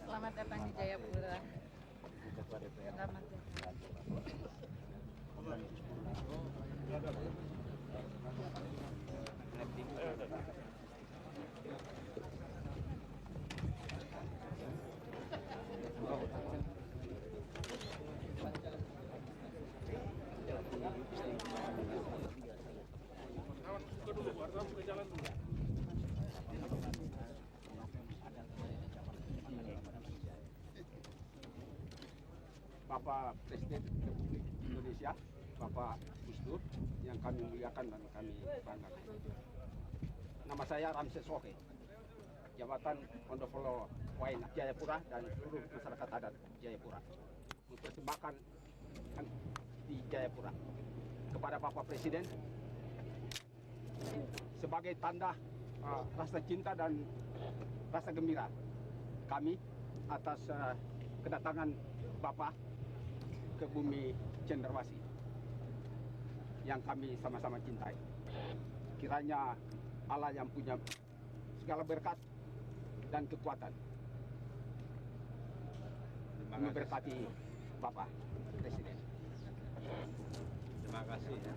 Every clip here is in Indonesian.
Selamat datang di Jayapura. Selamat datang. Bapak Presiden Republik Indonesia, Bapak Gus Dur, yang kami muliakan dan kami banggakan. Nama saya Ramses Sohe, Jabatan Pondofolo Wainak Jayapura dan seluruh masyarakat adat Jayapura. Mempersembahkan di Jayapura kepada Bapak Presiden sebagai tanda rasa cinta dan rasa gembira kami atas kedatangan Bapak ke bumi Cendrawasih yang kami sama-sama cintai. Kiranya Allah yang punya segala berkat dan kekuatan memberkati Bapak Presiden. Terima kasih ya.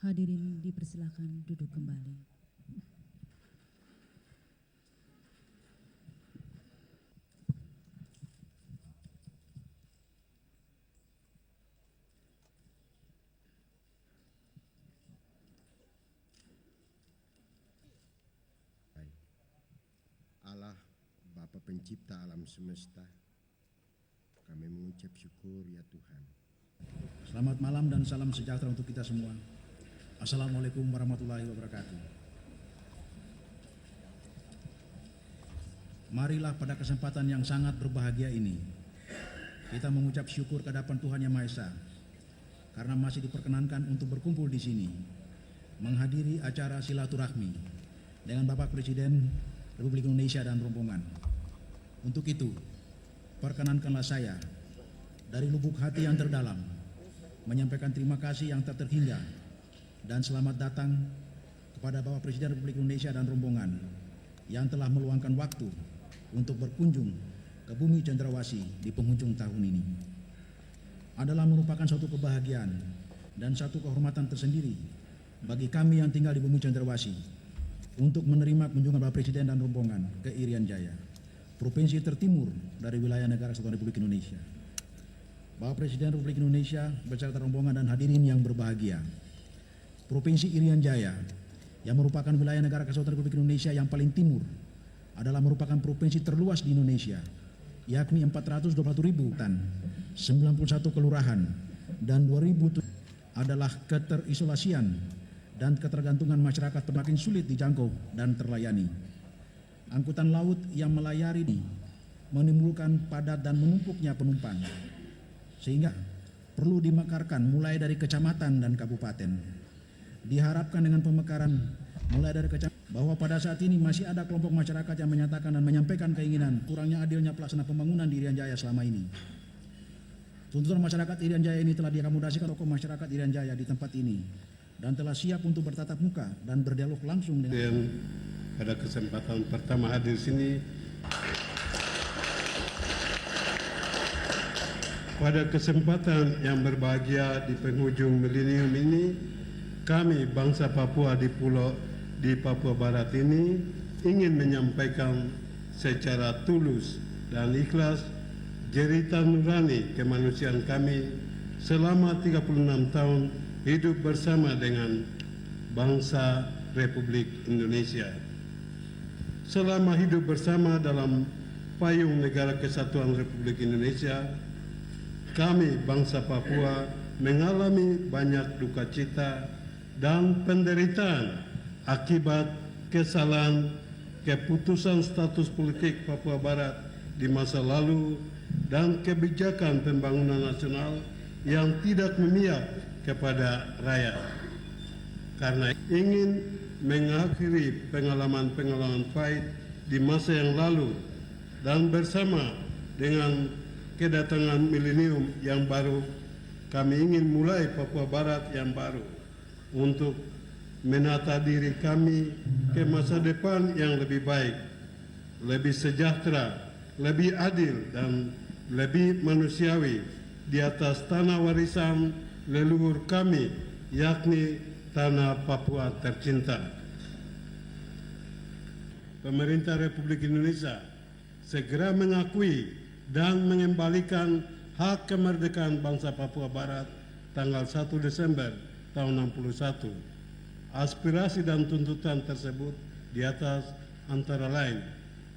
Hadirin dipersilakan duduk kembali. Allah, Bapa Pencipta alam semesta, kami mengucap syukur ya Tuhan. Selamat malam dan salam sejahtera untuk kita semua. Assalamualaikum warahmatullahi wabarakatuh. Marilah pada kesempatan yang sangat berbahagia ini kita mengucap syukur kehadapan Tuhan Yang Maha Esa karena masih diperkenankan untuk berkumpul di sini menghadiri acara silaturahmi dengan Bapak Presiden Republik Indonesia dan rombongan. Untuk itu, perkenankanlah saya dari lubuk hati yang terdalam menyampaikan terima kasih yang tak terhingga dan selamat datang kepada Bapak Presiden Republik Indonesia dan rombongan yang telah meluangkan waktu untuk berkunjung ke bumi Cendrawasih di penghujung tahun ini. Adalah merupakan suatu kebahagiaan dan satu kehormatan tersendiri bagi kami yang tinggal di bumi Cendrawasih untuk menerima kunjungan Bapak Presiden dan rombongan ke Irian Jaya, provinsi tertimur dari wilayah negara Kesatuan Republik Indonesia. Bapak Presiden Republik Indonesia beserta rombongan dan hadirin yang berbahagia, Provinsi Irian Jaya yang merupakan wilayah negara Kesatuan Republik Indonesia yang paling timur adalah merupakan provinsi terluas di Indonesia, yakni 421.000 tan, 91 kelurahan dan 2.000 adalah keterisolasian dan ketergantungan masyarakat semakin sulit dijangkau dan terlayani. angkutan laut yang melayari ini menimbulkan padat dan menumpuknya penumpang, sehingga perlu dimekarkan mulai dari kecamatan dan kabupaten. Diharapkan dengan pemekaran mulai dari kecamatan, bahwa pada saat ini masih ada kelompok masyarakat yang menyatakan dan menyampaikan keinginan kurangnya adilnya pelaksanaan pembangunan di Irian Jaya selama ini. Tuntutan masyarakat Irian Jaya ini telah diakomodasikan tokoh masyarakat Irian Jaya di tempat ini dan telah siap untuk bertatap muka dan berdialog langsung dengan. Dan pada kesempatan pertama hadir sini, pada kesempatan yang berbahagia di penghujung milenium ini, kami bangsa Papua di Papua Barat ini ingin menyampaikan secara tulus dan ikhlas jeritan nurani kemanusiaan kami selama 36 tahun hidup bersama dengan bangsa Republik Indonesia. Selama hidup bersama dalam payung Negara Kesatuan Republik Indonesia, kami bangsa Papua mengalami banyak duka cita dan penderitaan akibat kesalahan keputusan status politik Papua Barat di masa lalu dan kebijakan pembangunan nasional yang tidak memihak kepada rakyat. Karena ingin mengakhiri pengalaman-pengalaman pahit di masa yang lalu dan bersama dengan kedatangan milenium yang baru, kami ingin mulai Papua Barat yang baru untuk menata diri kami ke masa depan yang lebih baik, lebih sejahtera, lebih adil dan lebih manusiawi di atas tanah warisan leluhur kami, yakni tanah Papua tercinta. Pemerintah Republik Indonesia segera mengakui dan mengembalikan hak kemerdekaan bangsa Papua Barat tanggal 1 Desember tahun 61. Aspirasi dan tuntutan tersebut di atas antara lain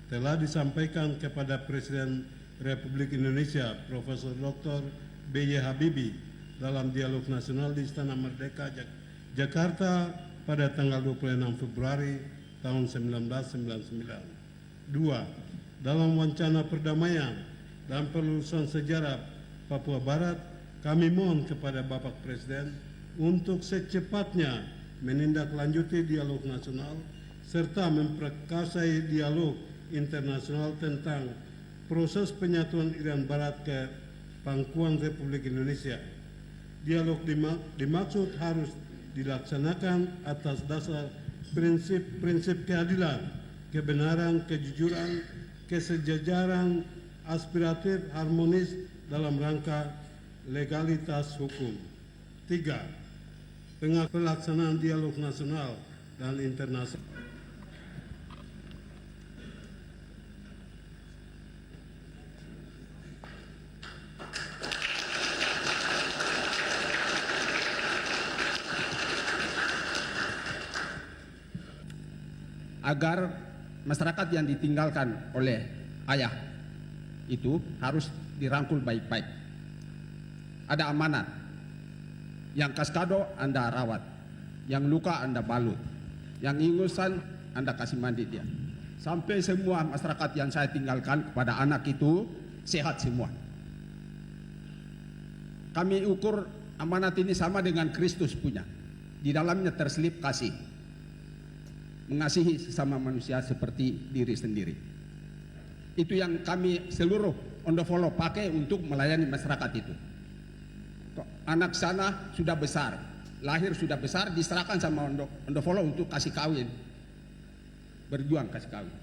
telah disampaikan kepada Presiden Republik Indonesia Profesor Dr. B.J. Habibie dalam dialog nasional di Istana Merdeka Jakarta pada tanggal 26 Februari tahun 1999. 2. Dalam wacana perdamaian dan penelusuran sejarah Papua Barat, kami mohon kepada Bapak Presiden untuk secepatnya menindaklanjuti dialog nasional serta memperkasai dialog internasional tentang proses penyatuan Irian Barat ke pangkuan Republik Indonesia. Dialog dimaksud harus dilaksanakan atas dasar prinsip-prinsip keadilan, kebenaran, kejujuran, kesejajaran, aspiratif, harmonis dalam rangka legalitas hukum. 3. Pelaksanaan dialog nasional dan internasional. Agar masyarakat yang ditinggalkan oleh ayah itu harus dirangkul baik-baik. Ada amanat. Yang kaskado Anda rawat, yang luka Anda balut, yang ingusan Anda kasih mandi dia. Sampai semua masyarakat yang saya tinggalkan kepada anak itu sehat semua. Kami ukur amanat ini sama dengan Kristus punya. Di dalamnya terselip kasih. Mengasihi sesama manusia seperti diri sendiri. Itu yang kami seluruh Ondofolo pakai untuk melayani masyarakat itu. Anak sana sudah besar, lahir sudah besar, diserahkan sama Ondofolo untuk kasih kawin, berjuang kasih kawin.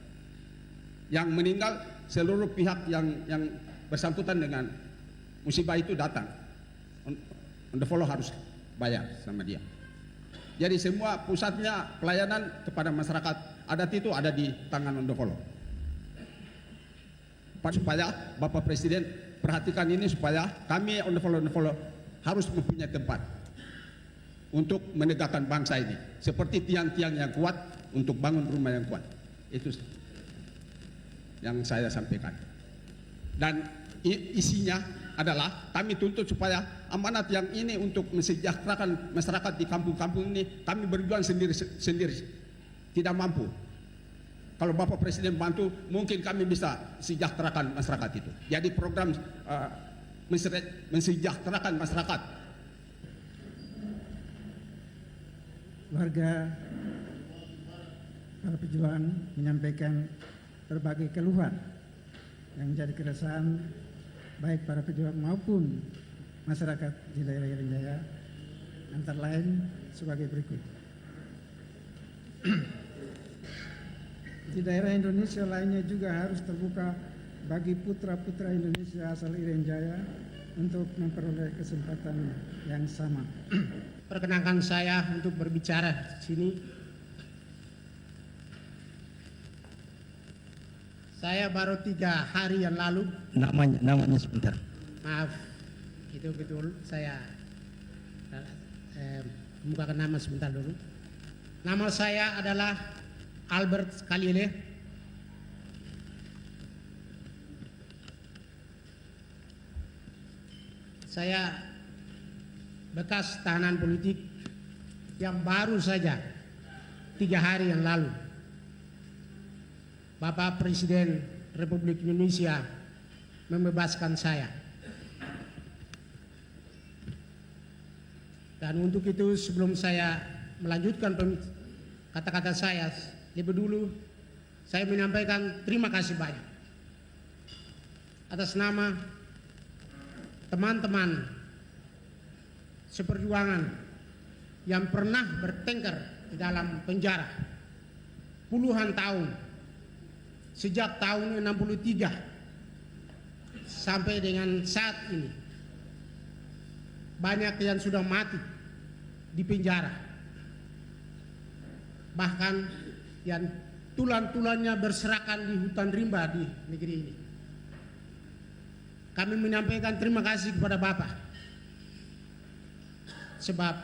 Yang meninggal seluruh pihak yang bersangkutan dengan musibah itu datang, Ondofolo harus bayar sama dia. Jadi semua pusatnya pelayanan kepada masyarakat adat itu ada di tangan Ondofolo. Supaya Bapak Presiden perhatikan ini, supaya kami Ondofolo harus mempunyai tempat untuk menegakkan bangsa ini seperti tiang-tiang yang kuat untuk bangun rumah yang kuat. Itu yang saya sampaikan. Dan isinya adalah kami tuntut supaya amanat yang ini untuk mensejahterakan masyarakat di kampung-kampung ini kami berjuang sendiri tidak mampu. Kalau Bapak Presiden bantu, mungkin kami bisa sejahterakan masyarakat itu. Jadi program mensejahterakan masyarakat. Warga para pejuang menyampaikan berbagai keluhan yang menjadi keresahan baik para pejuang maupun masyarakat di daerah Irian Jaya, antara lain sebagai berikut. Di daerah Indonesia lainnya juga harus terbuka bagi putra-putra Indonesia asal Irian Jaya untuk memperoleh kesempatan yang sama. Perkenankan saya untuk berbicara di sini. Saya baru 3 hari yang lalu. Namanya sebentar. Maaf, itu betul. Saya kemukakan nama sebentar dulu. Nama saya adalah Albert Kalile. Saya bekas tahanan politik yang baru saja 3 hari yang lalu Bapak Presiden Republik Indonesia membebaskan saya. Dan untuk itu sebelum saya melanjutkan kata-kata saya, lebih dulu saya menyampaikan terima kasih banyak atas nama teman-teman seperjuangan yang pernah bertengkar di dalam penjara puluhan tahun, sejak tahun 63 sampai dengan saat ini. Banyak yang sudah mati di penjara, bahkan yang tulang-tulangnya berserakan di hutan rimba di negeri ini. Kami menyampaikan terima kasih kepada Bapak, sebab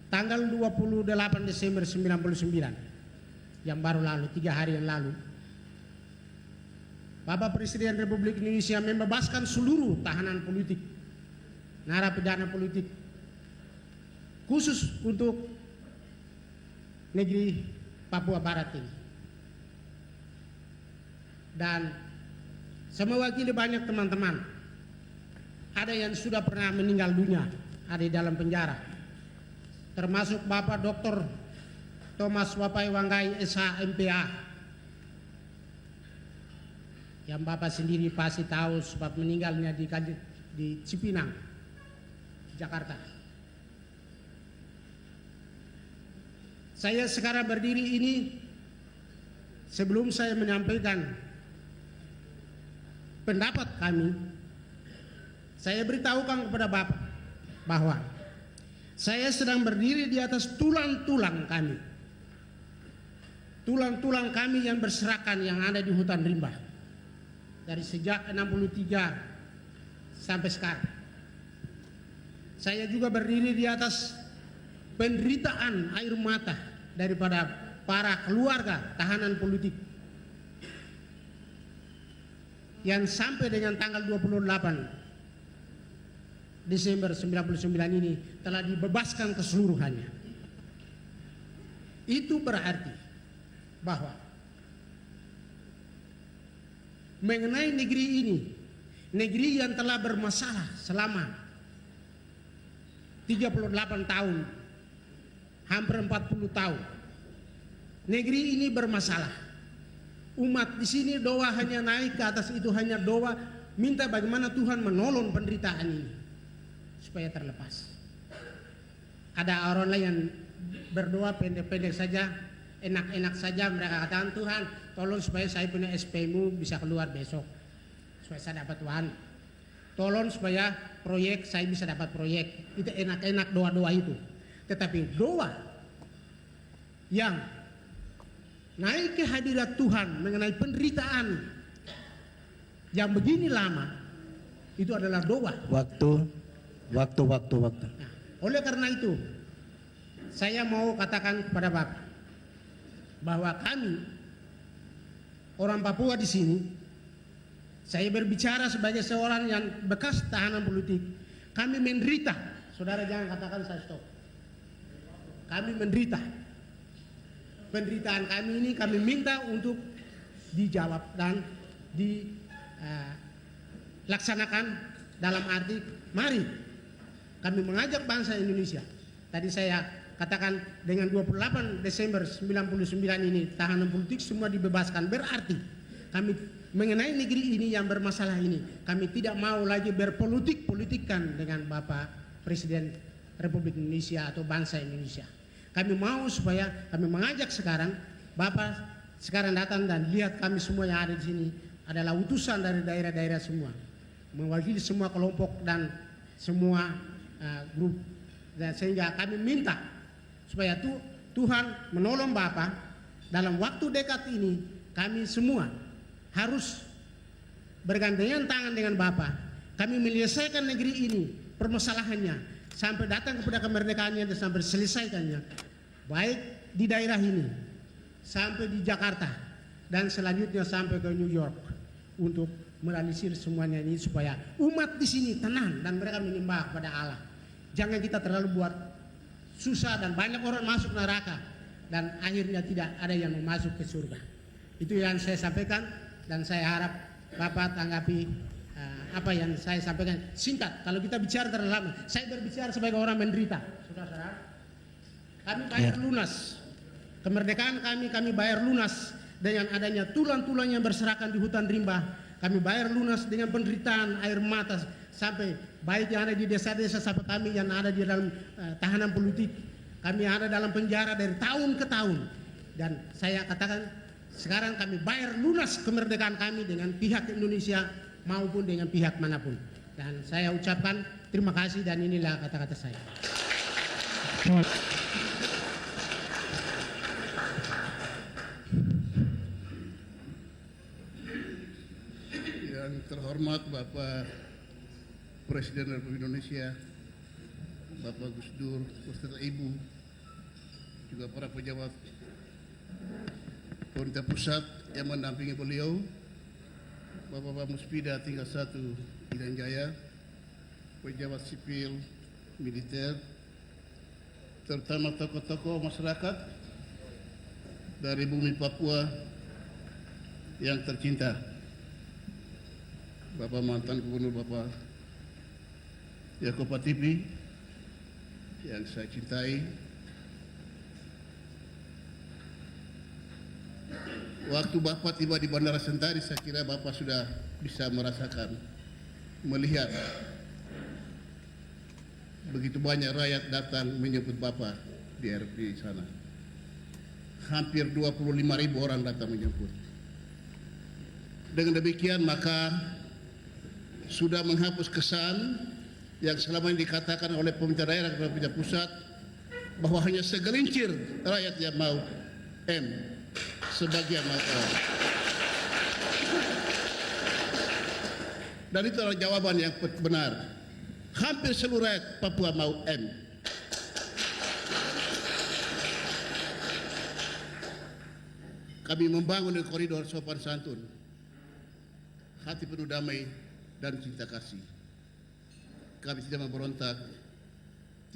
tanggal 28 Desember 99 yang baru lalu, 3 hari yang lalu, Bapak Presiden Republik Indonesia membebaskan seluruh tahanan politik, narapidana politik, khusus untuk negeri Papua Barat ini. Dan saya mewakili banyak teman-teman, ada yang sudah pernah meninggal dunia, ada di dalam penjara, termasuk Bapak Dr. Thomas Wapai Wanggai SH MPA, yang Bapak sendiri pasti tahu sebab meninggalnya di Cipinang, Jakarta. Saya sekarang berdiri ini sebelum saya menyampaikan pendapat kami, saya beritahukan kepada Bapak bahwa saya sedang berdiri di atas tulang-tulang kami. Tulang-tulang kami yang berserakan yang ada di hutan rimba. Dari sejak 63 sampai sekarang. Saya juga berdiri di atas penderitaan air mata daripada para keluarga tahanan politik yang sampai dengan tanggal 28 Desember 99 ini telah dibebaskan keseluruhannya. Itu berarti bahwa mengenai negeri ini, negeri yang telah bermasalah selama 38 tahun, hampir 40 tahun, negeri ini bermasalah. Umat di sini doa hanya naik ke atas itu, hanya doa minta bagaimana Tuhan menolong penderitaan ini supaya terlepas. Ada orang lain yang berdoa pendek-pendek saja, enak-enak saja, mereka katakan Tuhan tolong supaya saya punya SPMU bisa keluar besok, supaya saya dapat uang. Tolong supaya proyek saya bisa dapat proyek. Itu enak-enak doa-doa itu. Tetapi doa yang naik ke hadirat Tuhan mengenai penderitaan yang begini lama, itu adalah doa. Waktu. Nah, oleh karena itu, saya mau katakan kepada Bapak bahwa kami orang Papua di sini, saya berbicara sebagai seorang yang bekas tahanan politik. Kami menderita. Saudara jangan katakan saya stop. Kami menderita. penderitaan kami ini kami minta untuk dijawab dan dilaksanakan dalam arti mari kami mengajak bangsa Indonesia. Tadi saya katakan dengan 28 Desember 99 ini tahanan politik semua dibebaskan, berarti kami mengenai negeri ini yang bermasalah ini kami tidak mau lagi berpolitik-politikan dengan Bapak Presiden Republik Indonesia atau bangsa Indonesia. Kami mau supaya kami mengajak sekarang Bapak sekarang datang dan lihat kami semua yang ada di sini adalah utusan dari daerah-daerah semua, mewakili semua kelompok dan semua grup, dan sehingga kami minta supaya Tuhan menolong Bapak dalam waktu dekat ini. Kami semua harus bergandengan tangan dengan Bapak. Kami menyelesaikan negeri ini permasalahannya sampai datang kepada kemerdekaannya dan sampai selesaikannya, baik di daerah ini sampai di Jakarta dan selanjutnya sampai ke New York, untuk merealisir semuanya ini supaya umat di sini tenang dan mereka menyembah kepada Allah. Jangan kita terlalu buat susah dan banyak orang masuk neraka dan akhirnya tidak ada yang mau masuk ke surga. Itu yang saya sampaikan dan saya harap Bapak tanggapi apa yang saya sampaikan singkat. Kalau kita bicara terlalu lama, saya berbicara sebagai orang menderita. Saudara-saudara, kami bayar lunas kemerdekaan kami bayar lunas dengan adanya tulang-tulang yang berserakan di hutan rimba. Kami bayar lunas dengan penderitaan air mata sampai baik yang ada di desa-desa sampai kami yang ada di dalam tahanan politik. Kami ada dalam penjara dari tahun ke tahun. Dan saya katakan sekarang kami bayar lunas kemerdekaan kami dengan pihak Indonesia maupun dengan pihak manapun. Dan saya ucapkan terima kasih dan inilah kata-kata saya. Yang terhormat Bapak Presiden Republik Indonesia, Bapak Gus Dur, beserta Ibu, juga para pejabat pemerintah pusat yang mendampingi beliau, Bapak Muspida tingkat 1 Irian Jaya, pejabat sipil, militer, terutama tokoh-tokoh masyarakat dari bumi Papua yang tercinta, Bapak mantan Gubernur Bapak Yaakob Patipi yang saya cintai, waktu Bapak tiba di Bandara Sentani, saya kira Bapak sudah bisa merasakan, melihat begitu banyak rakyat datang menyebut Bapak di RP sana. Hampir 25.000 orang datang menyebut. Dengan demikian maka sudah menghapus kesan yang selama ini dikatakan oleh pemerintah daerah kepada pemerintah pusat bahwa hanya segelincir rakyat yang mau M, sebagian mau O. Dan itu adalah jawaban yang benar. Hampir seluruh rakyat Papua mau M. Kami membangun koridor sopan santun, hati penuh damai dan cinta kasih. Kami tidak memberontak,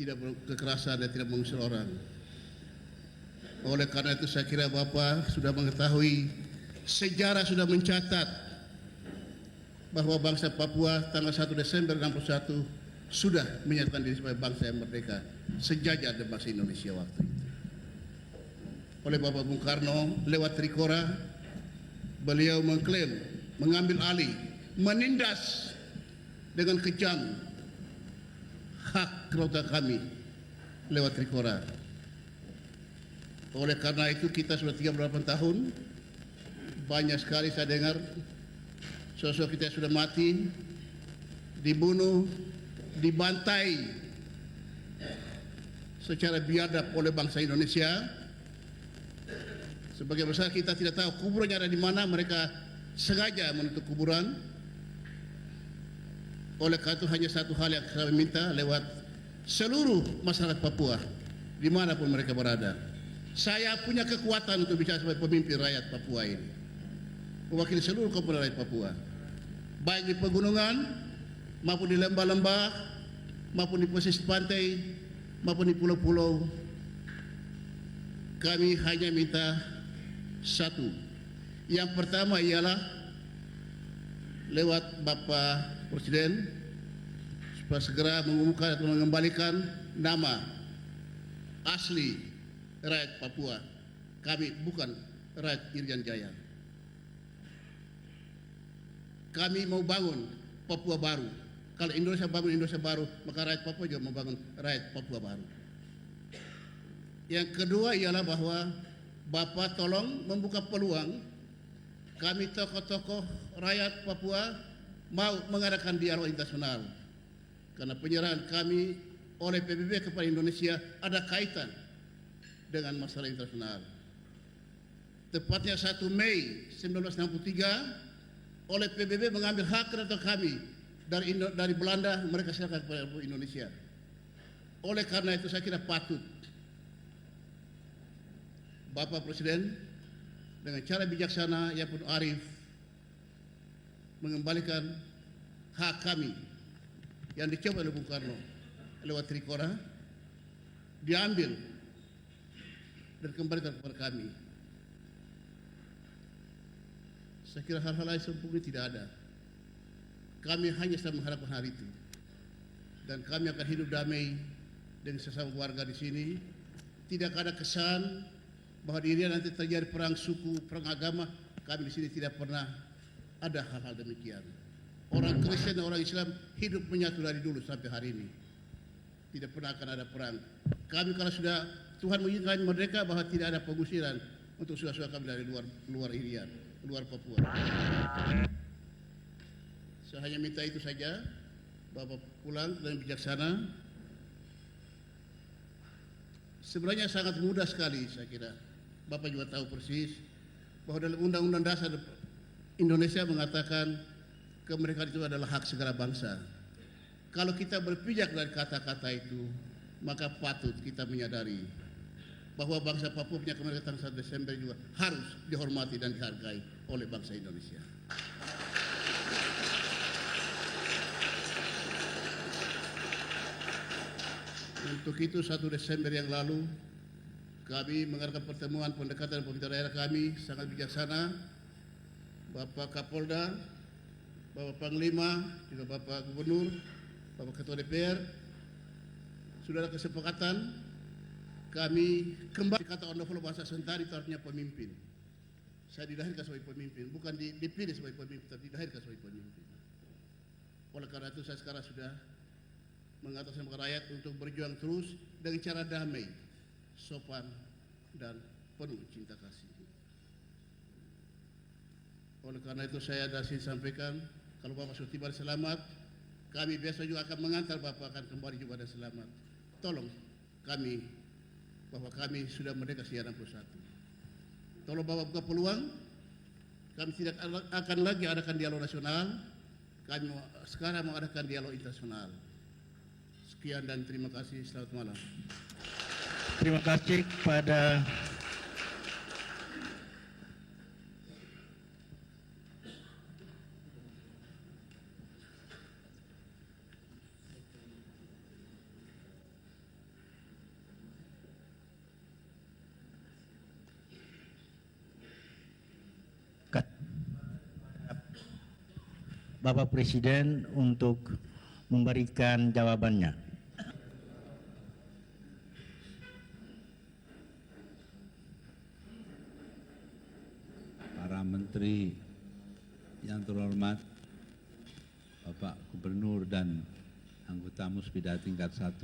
tidak kekerasan dan tidak mengusir orang. Oleh karena itu saya kira Bapak sudah mengetahui, sejarah sudah mencatat bahwa bangsa Papua tanggal 1 Desember 61 sudah menyatakan diri sebagai bangsa yang merdeka, sejajar dengan bangsa Indonesia waktu itu. Oleh Bapak Bung Karno lewat Trikora, beliau mengklaim, mengambil alih, menindas dengan kejam hak keluarga kami lewat Trikora. Oleh karena itu kita sudah 38 tahun, banyak sekali saya dengar sosok kita sudah mati, dibunuh, dibantai secara biadab oleh bangsa Indonesia. Sebagai besar kita tidak tahu kuburannya ada di mana, mereka sengaja menutup kuburan. Oleh karena itu hanya satu hal yang kami minta lewat seluruh masyarakat Papua, dimanapun mereka berada. Saya punya kekuatan untuk bicara sebagai pemimpin rakyat Papua ini, mewakili seluruh komponen rakyat Papua, baik di pegunungan, maupun di lembah-lembah, maupun di pesisir pantai, maupun di pulau-pulau. kami hanya minta satu. Yang pertama ialah lewat Bapak Presiden supaya segera mengumumkan atau mengembalikan nama asli rakyat Papua. Kami bukan rakyat Irian Jaya. Kami mau bangun Papua baru. Kalau Indonesia bangun Indonesia baru, maka rakyat Papua juga mau bangun rakyat Papua baru. Yang kedua ialah bahwa Bapak tolong membuka peluang kami tokoh-tokoh rakyat Papua mau mengadakan dialog internasional. Karena penyerahan kami oleh PBB kepada Indonesia ada kaitan dengan masalah internasional. Tepatnya 1 Mei 1963 oleh PBB mengambil hak kedaulatan kami dari Belanda, mereka serahkan kepada Indonesia. Oleh karena itu saya kira patut Bapak Presiden dengan cara bijaksana yang penuh arif mengembalikan hak kami yang dicoba oleh Bung Karno lewat Trikora, diambil dan kembalikan kepada kami. Saya kira hal-hal lain sempurna tidak ada. Kami hanya sedang mengharapkan hari itu, dan kami akan hidup damai dengan sesama warga di sini. Tidak ada kesan bahwa dirinya nanti terjadi perang suku, perang agama. Kami di sini tidak pernah ada hal-hal demikian. Orang Kristen dan orang Islam hidup menyatu dari dulu sampai hari ini. Tidak pernah akan ada perang. Kami kalau sudah Tuhan menginginkan merdeka, bahwa tidak ada pengusiran untuk saudara-saudara kami dari luar Irian, luar Papua. Saya hanya minta itu saja, Bapak pulang dengan bijaksana. Sebenarnya sangat mudah sekali, saya kira. Bapak juga tahu persis bahwa dalam Undang-Undang Dasar Indonesia mengatakan kemerdekaan itu adalah hak segala bangsa. Kalau kita berpijak dari kata-kata itu, maka patut kita menyadari bahwa bangsa Papua punya kemerdekaan 1 Desember juga harus dihormati dan dihargai oleh bangsa Indonesia. Untuk itu 1 Desember yang lalu kami mengadakan pertemuan pendekatan pemerintah daerah kami sangat bijaksana. Bapak Kapolda, Bapak Panglima, juga Bapak Gubernur, Bapak Ketua DPR, sudah ada kesepakatan kami kembali kata Ondofolo bahasa Sentari itu artinya pemimpin. Saya dilahirkan sebagai pemimpin, bukan dipilih sebagai pemimpin, tapi dilahirkan sebagai pemimpin. Oleh karena itu saya sekarang sudah mengatakan kepada rakyat untuk berjuang terus dengan cara damai, sopan, dan penuh cinta kasih. Oleh karena itu saya dari sini sampaikan, kalau Bapak sudah tiba selamat, kami biasa juga akan mengantar Bapak akan kembali juga dan selamat. Tolong kami, bahwa kami sudah merdeka sejak 61. Tolong Bapak buka peluang, kami tidak akan lagi adakan dialog nasional, kami sekarang mau adakan dialog internasional. Sekian dan terima kasih, selamat malam. Terima kasih kepada Bapak Presiden untuk memberikan jawabannya. Para menteri yang terhormat, Bapak Gubernur dan anggota Muspida tingkat 1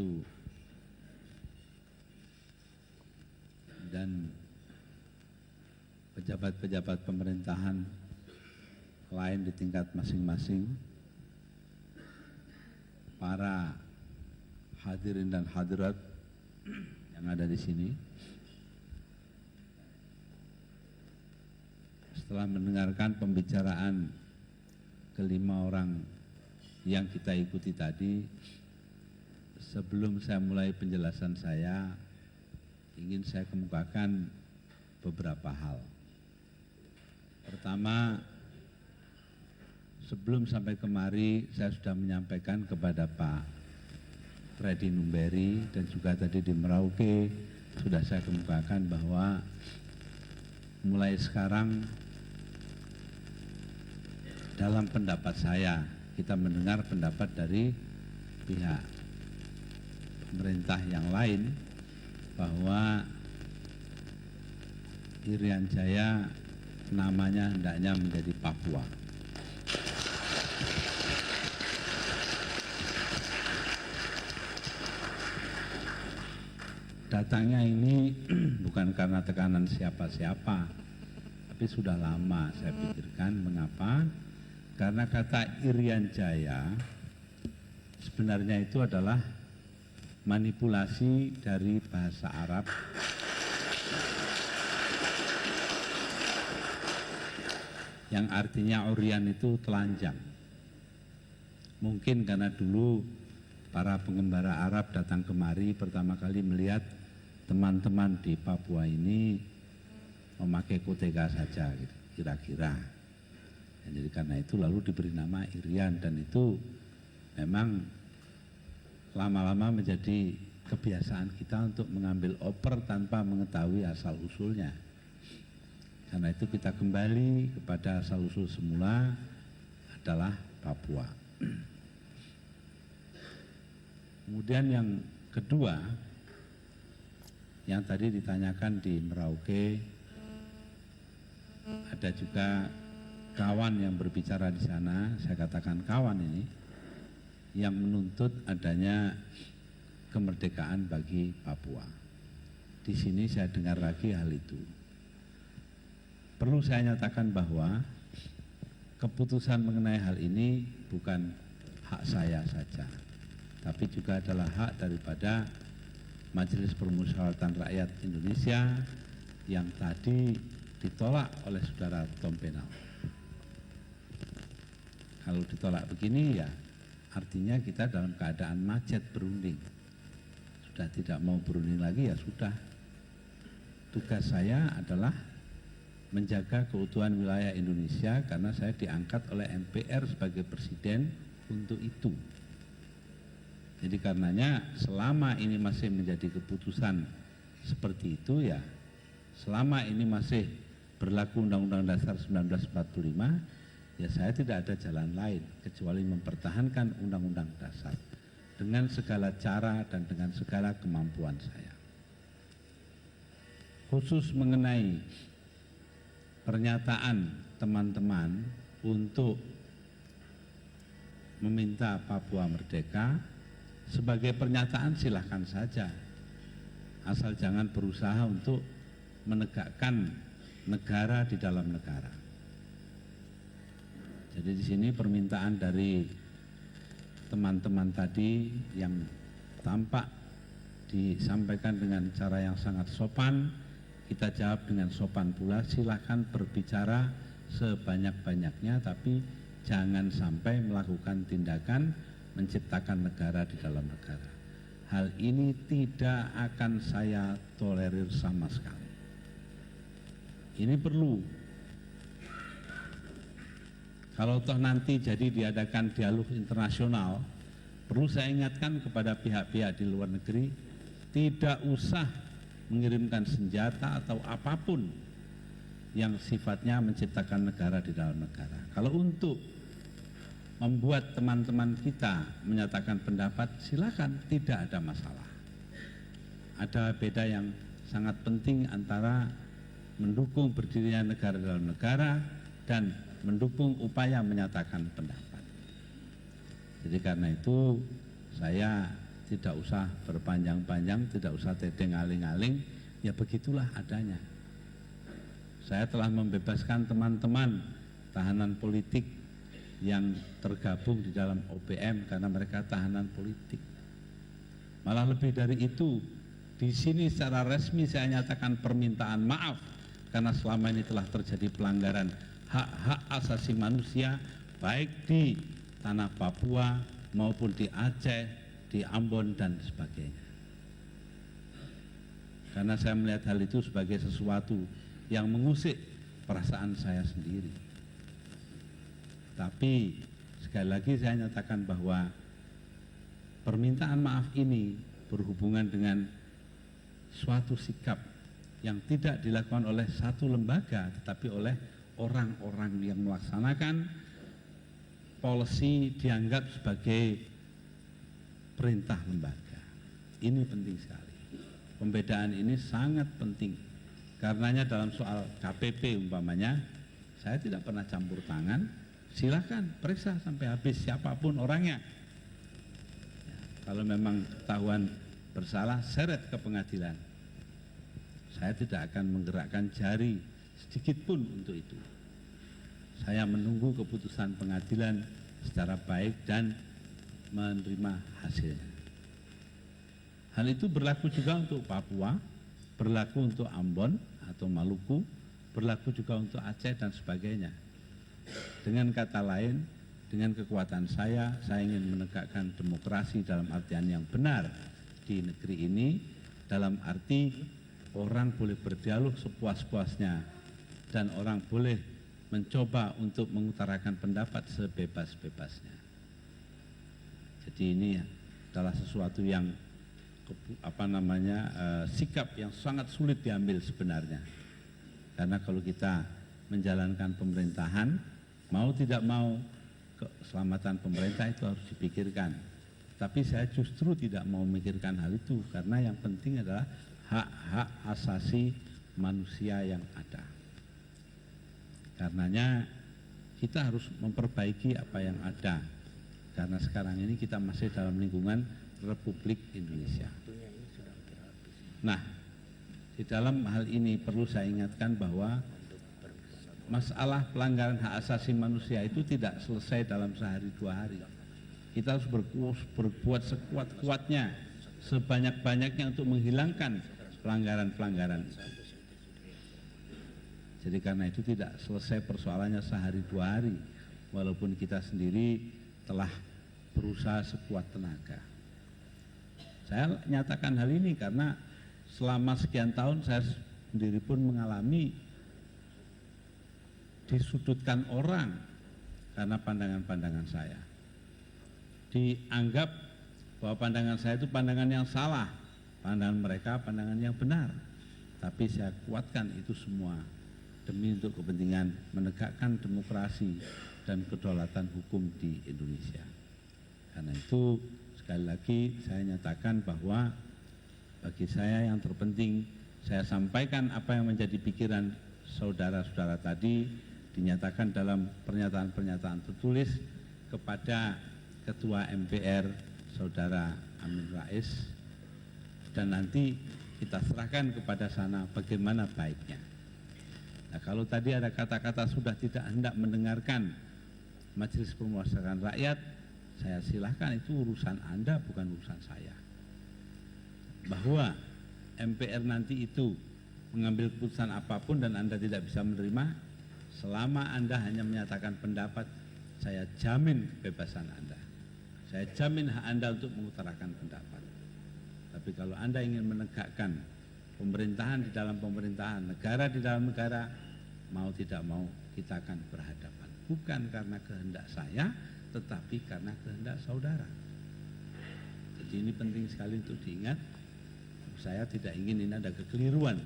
dan pejabat-pejabat pemerintahan lain di tingkat masing-masing, para hadirin dan hadirat yang ada di sini. Setelah mendengarkan pembicaraan kelima orang yang kita ikuti tadi, sebelum saya mulai penjelasan saya, ingin saya kemukakan beberapa hal. Pertama, sebelum sampai kemari saya sudah menyampaikan kepada Pak Freddy Numberi dan juga tadi di Merauke sudah saya kemukakan bahwa mulai sekarang dalam pendapat saya kita mendengar pendapat dari pihak pemerintah yang lain bahwa Irian Jaya namanya hendaknya menjadi Papua. Datangnya ini bukan karena tekanan siapa-siapa, tapi sudah lama saya pikirkan. Mengapa? Karena kata Irian Jaya sebenarnya itu adalah manipulasi dari bahasa Arab yang artinya Orian itu telanjang. Mungkin karena dulu para pengembara Arab datang kemari pertama kali melihat teman-teman di Papua ini memakai kotega saja gitu, kira-kira. Jadi karena itu lalu diberi nama Irian, dan itu memang lama-lama menjadi kebiasaan kita untuk mengambil oper tanpa mengetahui asal-usulnya. Karena itu kita kembali kepada asal-usul semula adalah Papua. Kemudian yang kedua, yang tadi ditanyakan di Merauke, ada juga kawan yang berbicara di sana, saya katakan kawan ini, yang menuntut adanya kemerdekaan bagi Papua. Di sini saya dengar lagi hal itu. Perlu saya nyatakan bahwa keputusan mengenai hal ini bukan hak saya saja, tapi juga adalah hak daripada Majelis Permusyawaratan Rakyat Indonesia yang tadi ditolak oleh saudara Tom Penal. Kalau ditolak begini ya artinya kita dalam keadaan macet berunding. Sudah tidak mau berunding lagi ya sudah. Tugas saya adalah menjaga keutuhan wilayah Indonesia karena saya diangkat oleh MPR sebagai presiden untuk itu. Jadi karenanya selama ini masih menjadi keputusan seperti itu ya, selama ini masih berlaku Undang-Undang Dasar 1945, ya saya tidak ada jalan lain kecuali mempertahankan Undang-Undang Dasar dengan segala cara dan dengan segala kemampuan saya. Khusus mengenai pernyataan teman-teman untuk meminta Papua merdeka, sebagai pernyataan silahkan saja, asal jangan berusaha untuk menegakkan negara di dalam negara. Jadi di sini permintaan dari teman-teman tadi yang tampak disampaikan dengan cara yang sangat sopan, kita jawab dengan sopan pula, silahkan berbicara sebanyak-banyaknya, tapi jangan sampai melakukan tindakan menciptakan negara di dalam negara. Hal ini tidak akan saya tolerir sama sekali. Ini perlu. Kalau toh nanti jadi diadakan dialog internasional, perlu saya ingatkan kepada pihak-pihak di luar negeri, tidak usah mengirimkan senjata atau apapun yang sifatnya menciptakan negara di dalam negara. Kalau untuk membuat teman-teman kita menyatakan pendapat, silakan, tidak ada masalah. Ada beda yang sangat penting antara mendukung berdirinya negara dalam negara dan mendukung upaya menyatakan pendapat. Jadi karena itu saya tidak usah berpanjang-panjang, tidak usah tedeng aling-aling, ya begitulah adanya. Saya telah membebaskan teman-teman tahanan politik yang tergabung di dalam OPM karena mereka tahanan politik. Malah lebih dari itu, di sini secara resmi saya nyatakan permintaan maaf karena selama ini telah terjadi pelanggaran hak-hak asasi manusia baik di tanah Papua maupun di Aceh, di Ambon dan sebagainya. Karena saya melihat hal itu sebagai sesuatu yang mengusik perasaan saya sendiri. Tapi sekali lagi saya nyatakan bahwa permintaan maaf ini berhubungan dengan suatu sikap yang tidak dilakukan oleh satu lembaga tetapi oleh orang-orang yang melaksanakan policy dianggap sebagai perintah lembaga. Ini penting sekali. Pembedaan ini sangat penting. Karenanya dalam soal KPP umpamanya, saya tidak pernah campur tangan. Silakan periksa sampai habis siapapun orangnya. Ya, kalau memang ketahuan bersalah, seret ke pengadilan. Saya tidak akan menggerakkan jari sedikit pun untuk itu. Saya menunggu keputusan pengadilan secara baik dan menerima hasilnya. Hal itu berlaku juga untuk Papua, berlaku untuk Ambon atau Maluku, berlaku juga untuk Aceh dan sebagainya. Dengan kata lain, dengan kekuatan saya ingin menegakkan demokrasi dalam artian yang benar di negeri ini, dalam arti orang boleh berdialog sepuas-puasnya dan orang boleh mencoba untuk mengutarakan pendapat sebebas-bebasnya. Jadi ini adalah sesuatu yang sikap yang sangat sulit diambil sebenarnya. Karena kalau kita menjalankan pemerintahan, mau tidak mau keselamatan pemerintah itu harus dipikirkan. Tapi saya justru tidak mau memikirkan hal itu karena yang penting adalah hak-hak asasi manusia yang ada. Karenanya kita harus memperbaiki apa yang ada. Karena sekarang ini kita masih dalam lingkungan Republik Indonesia. Nah, di dalam hal ini perlu saya ingatkan bahwa masalah pelanggaran hak asasi manusia itu tidak selesai dalam sehari dua hari. Kita harus berbuat sekuat-kuatnya, sebanyak-banyaknya untuk menghilangkan pelanggaran-pelanggaran. Jadi karena itu tidak selesai persoalannya sehari dua hari, walaupun kita sendiri telah berusaha sekuat tenaga. Saya nyatakan hal ini karena selama sekian tahun saya sendiri pun mengalami disudutkan orang karena pandangan-pandangan saya. Dianggap bahwa pandangan saya itu pandangan yang salah, pandangan mereka pandangan yang benar. Tapi saya kuatkan itu semua demi untuk kepentingan menegakkan demokrasi dan kedaulatan hukum di Indonesia. Karena itu sekali lagi saya nyatakan bahwa bagi saya yang terpenting saya sampaikan apa yang menjadi pikiran saudara-saudara tadi dinyatakan dalam pernyataan-pernyataan tertulis kepada Ketua MPR Saudara Amin Rais, dan nanti kita serahkan kepada sana bagaimana baiknya. Nah, kalau tadi ada kata-kata sudah tidak hendak mendengarkan Majelis Permusyawaratan Rakyat, saya silahkan, itu urusan Anda bukan urusan saya. Bahwa MPR nanti itu mengambil keputusan apapun dan Anda tidak bisa menerima, selama Anda hanya menyatakan pendapat, saya jamin kebebasan Anda. Saya jamin hak Anda untuk mengutarakan pendapat. Tapi kalau Anda ingin menegakkan pemerintahan di dalam pemerintahan, negara di dalam negara, mau tidak mau kita akan berhadapan. Bukan karena kehendak saya, tetapi karena kehendak saudara. Jadi ini penting sekali untuk diingat. Saya tidak ingin ini ada kekeliruan.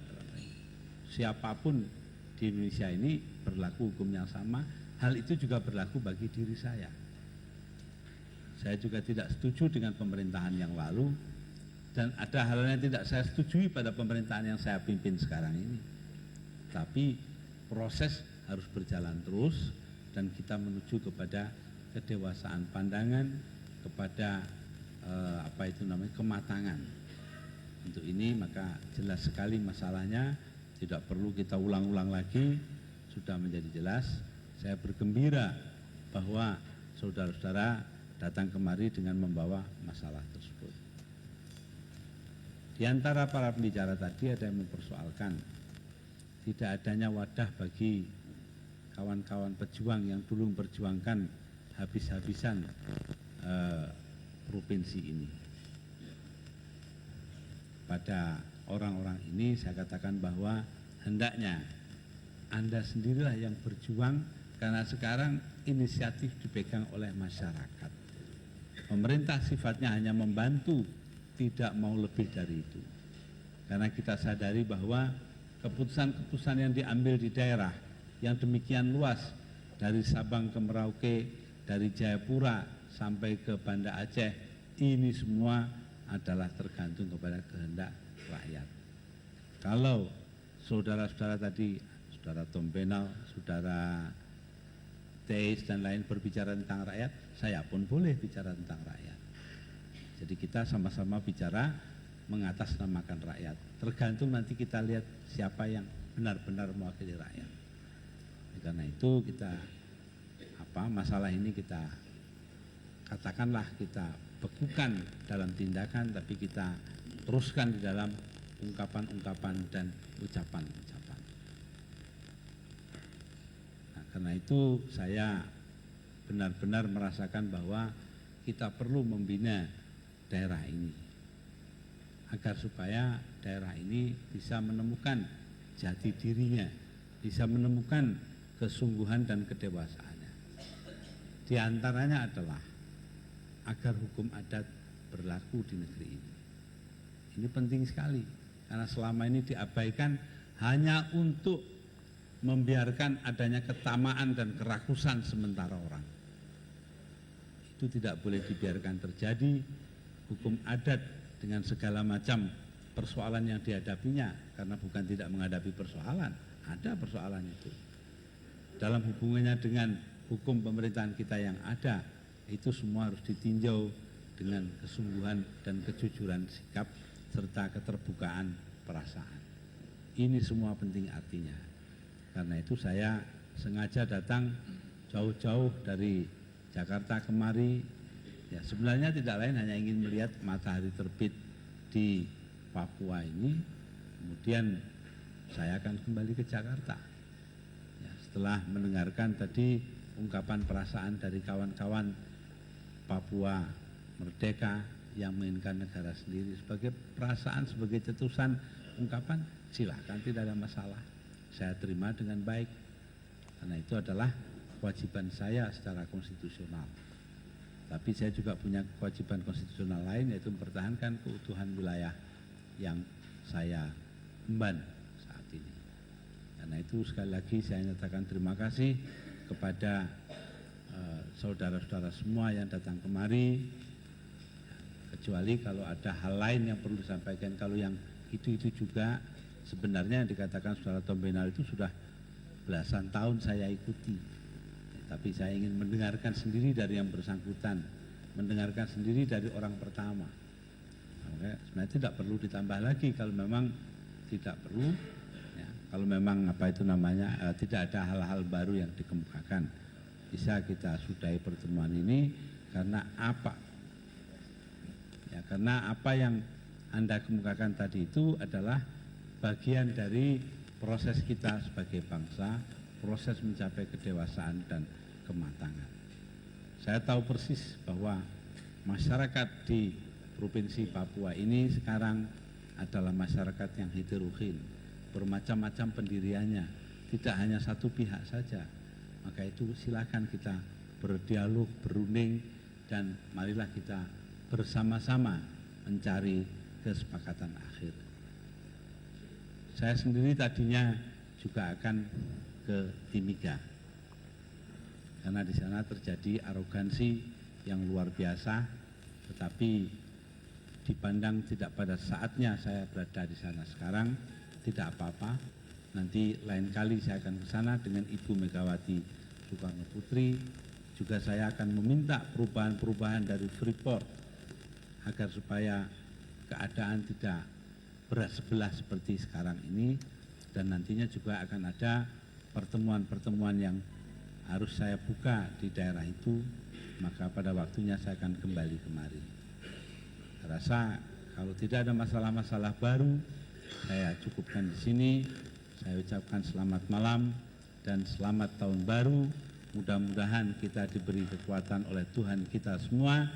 Siapapun di Indonesia ini berlaku hukum yang sama. Hal itu juga berlaku bagi diri saya. Saya juga tidak setuju dengan pemerintahan yang lalu, dan ada hal yang tidak saya setujui pada pemerintahan yang saya pimpin sekarang ini. Tapi proses harus berjalan terus dan kita menuju kepada kedewasaan pandangan, kepada kematangan. Untuk ini maka jelas sekali masalahnya, tidak perlu kita ulang-ulang lagi, sudah menjadi jelas. Saya bergembira bahwa saudara-saudara datang kemari dengan membawa masalah tersebut. Di antara para pembicara tadi ada yang mempersoalkan tidak adanya wadah bagi kawan-kawan pejuang yang dulu memperjuangkan habis-habisan provinsi ini. Pada orang-orang ini saya katakan bahwa hendaknya Anda sendirilah yang berjuang, karena sekarang inisiatif dipegang oleh masyarakat. Pemerintah sifatnya hanya membantu, tidak mau lebih dari itu. Karena kita sadari bahwa keputusan-keputusan yang diambil di daerah yang demikian luas, dari Sabang ke Merauke, dari Jayapura sampai ke Banda Aceh, ini semua adalah tergantung kepada kehendak rakyat. Kalau saudara-saudara tadi, saudara Tom Benal, saudara Teis dan lain berbicara tentang rakyat, saya pun boleh bicara tentang rakyat. Jadi kita sama-sama bicara mengatasnamakan rakyat. Tergantung nanti kita lihat siapa yang benar-benar mewakili rakyat. Karena itu kita masalah ini kita katakanlah kita bekukan dalam tindakan, tapi kita teruskan di dalam ungkapan-ungkapan dan ucapan-ucapan. Nah, karena itu saya benar-benar merasakan bahwa kita perlu membina daerah ini agar supaya daerah ini bisa menemukan jati dirinya, bisa menemukan kesungguhan dan kedewasaannya. Di antaranya adalah agar hukum adat berlaku di negeri ini. Ini penting sekali karena selama ini diabaikan hanya untuk membiarkan adanya ketamaan dan kerakusan sementara orang. Itu tidak boleh dibiarkan terjadi. Hukum adat dengan segala macam persoalan yang dihadapinya, karena bukan tidak menghadapi persoalan, ada persoalan itu. Dalam hubungannya dengan hukum pemerintahan kita yang ada, itu semua harus ditinjau dengan kesungguhan dan kejujuran sikap serta keterbukaan perasaan. Ini semua penting artinya. Karena itu saya sengaja datang jauh-jauh dari Jakarta kemari. Ya, sebenarnya tidak lain hanya ingin melihat matahari terbit di Papua ini. Kemudian saya akan kembali ke Jakarta. Ya, setelah mendengarkan tadi ungkapan perasaan dari kawan-kawan Papua Merdeka yang menginginkan negara sendiri, sebagai perasaan, sebagai cetusan ungkapan, silahkan, tidak ada masalah. Saya terima dengan baik, karena itu adalah kewajiban saya secara konstitusional. Tapi saya juga punya kewajiban konstitusional lain, yaitu mempertahankan keutuhan wilayah yang saya emban saat ini. Karena itu sekali lagi saya nyatakan terima kasih kepada saudara-saudara semua yang datang kemari, kecuali kalau ada hal lain yang perlu disampaikan. Kalau yang itu juga sebenarnya yang dikatakan saudara Tom Benal itu sudah belasan tahun saya ikuti, tapi saya ingin mendengarkan sendiri dari yang bersangkutan, mendengarkan sendiri dari orang pertama. Sebenarnya tidak perlu ditambah lagi kalau memang tidak perlu, ya, kalau memang tidak ada hal-hal baru yang dikemukakan, bisa kita sudahi pertemuan ini. Karena apa? Ya, karena apa yang Anda kemukakan tadi itu adalah bagian dari proses kita sebagai bangsa, proses mencapai kedewasaan dan kematangan. Saya tahu persis bahwa masyarakat di Provinsi Papua ini sekarang adalah masyarakat yang heterogen, bermacam-macam pendiriannya, tidak hanya satu pihak saja. Maka itu silakan kita berdialog, berunding, dan marilah kita bersama-sama mencari kesepakatan akhir. Saya sendiri tadinya juga akan ke Timika, karena di sana terjadi arogansi yang luar biasa, tetapi dipandang tidak pada saatnya saya berada di sana sekarang, tidak apa-apa. Nanti lain kali saya akan ke sana dengan Ibu Megawati Soekarno Putri. Juga saya akan meminta perubahan-perubahan dari Freeport agar supaya keadaan tidak berat sebelah seperti sekarang ini, dan nantinya juga akan ada pertemuan-pertemuan yang harus saya buka di daerah itu, maka pada waktunya saya akan kembali kemari. Saya rasa kalau tidak ada masalah-masalah baru, saya cukupkan di sini. Saya ucapkan selamat malam dan selamat tahun baru. Mudah-mudahan kita diberi kekuatan oleh Tuhan kita semua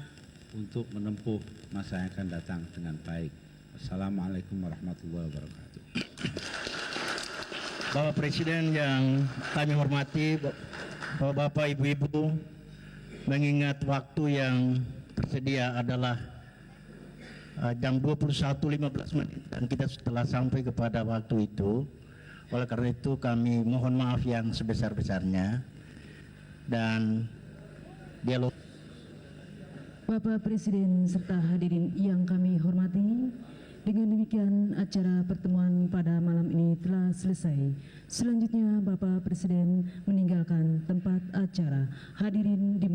untuk menempuh masa yang akan datang dengan baik. Assalamualaikum warahmatullahi wabarakatuh. Bapak Presiden yang kami hormati, Bapak, Ibu-ibu, mengingat waktu yang tersedia adalah jam 21.15 dan kita telah sampai kepada waktu itu. Oleh karena itu kami mohon maaf yang sebesar-besarnya dan dialog. Bapak Presiden serta hadirin yang kami hormati, dengan demikian acara pertemuan pada malam ini telah selesai. Selanjutnya Bapak Presiden meninggalkan tempat acara. Hadirin di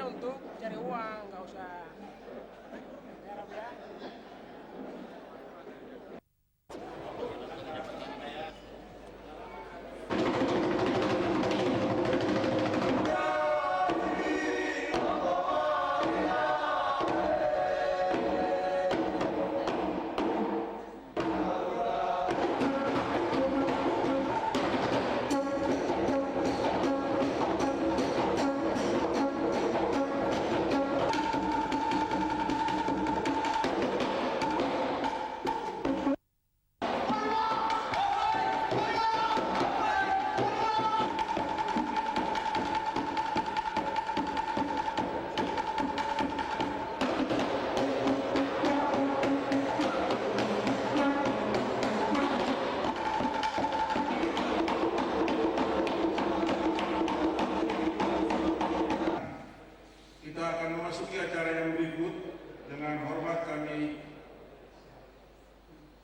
untuk cari uang, nggak usah merah ya.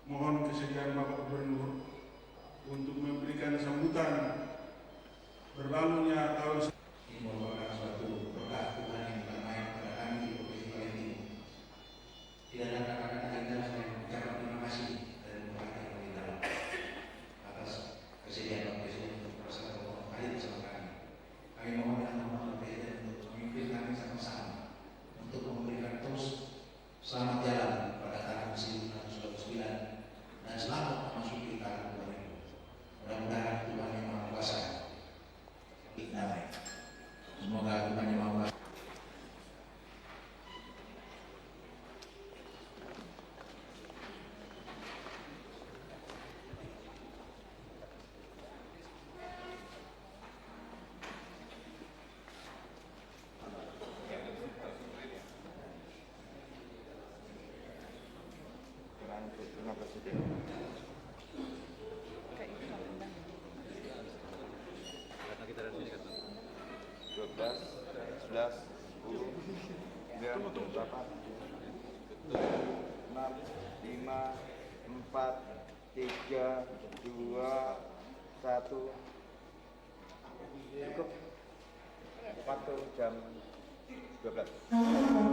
Mohon kesediaan Bapak Gubernur untuk memberikan sambutan berlalunya tahun. Ini merupakan suatu berkah Tuhan yang bermain pada kami di Provinsi Palembang. Tidak ada kata-kata indah selain mengucapkan terima kasih dan mengucapkan yang dalam atas kesediaan Bapak Presiden untuk bersama hadir bersama kami. Kami mohon dengan Bapak Presiden untuk memimpin kami sama-sama untuk memberikan terus selamat jalan pada tahun 1929 dan selamat memasuki tahun 2000. Mudah-mudahan Tuhan yang Maha Kuasa damai. Semoga Tuhan yang Maha Kuasa Terima Presiden. Karena kita dari sini kan. 12, 11, 10, 9, 8, 7, 6, 5, 4, 3, 2, 1. Cukup. Waktu jam 12.